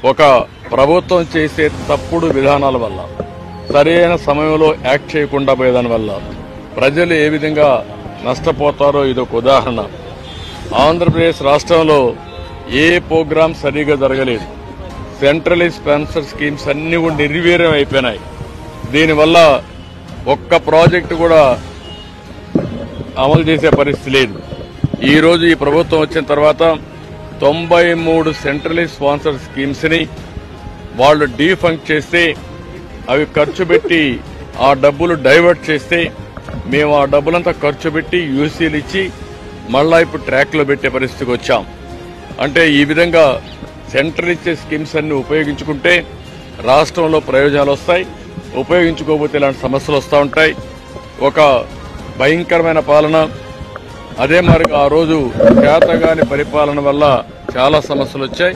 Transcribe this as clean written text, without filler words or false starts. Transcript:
ఒక ప్రభుత్వం చేసే తప్పుడు విధానాల వల్ల, సరైన సమయంలో యాక్ట్ చేయకుండా పోయేదాని వల్ల ప్రజలు ఏ విధంగా నష్టపోతారో ఇదొక ఉదాహరణ. ఆంధ్రప్రదేశ్ రాష్ట్రంలో ఏ ప్రోగ్రాం సరిగా జరగలేదు. సెంట్రలీ స్పాన్సర్ స్కీమ్స్ అన్ని కూడా నిర్వీర్యం అయిపోయినాయి. దీనివల్ల ఒక్క ప్రాజెక్టు కూడా అమలు చేసే పరిస్థితి లేదు. ఈ రోజు ఈ ప్రభుత్వం వచ్చిన తర్వాత 93 సెంట్రలీ స్పాన్సర్ స్కీమ్స్ ని వాళ్ళు డీఫంక్ట్ చేస్తే, అవి ఖర్చు పెట్టి ఆ డబ్బులు డైవర్ట్ చేస్తే, మేము ఆ డబ్బులంతా ఖర్చు పెట్టి యూసీలు ఇచ్చి మళ్ళా ఇప్పుడు ట్రాక్ లో పెట్టే పరిస్థితికి వచ్చాం. అంటే ఈ విధంగా సెంట్రల్ ఇచ్చే స్కీమ్స్ అన్ని ఉపయోగించుకుంటే రాష్ట్రంలో ప్రయోజనాలు వస్తాయి, ఉపయోగించుకోకపోతే ఇలాంటి సమస్యలు వస్తూ ఉంటాయి. ఒక భయంకరమైన పాలన. అదే మరి ఆ రోజు చేతగాని పరిపాలన వల్ల చాలా సమస్యలు వచ్చాయి.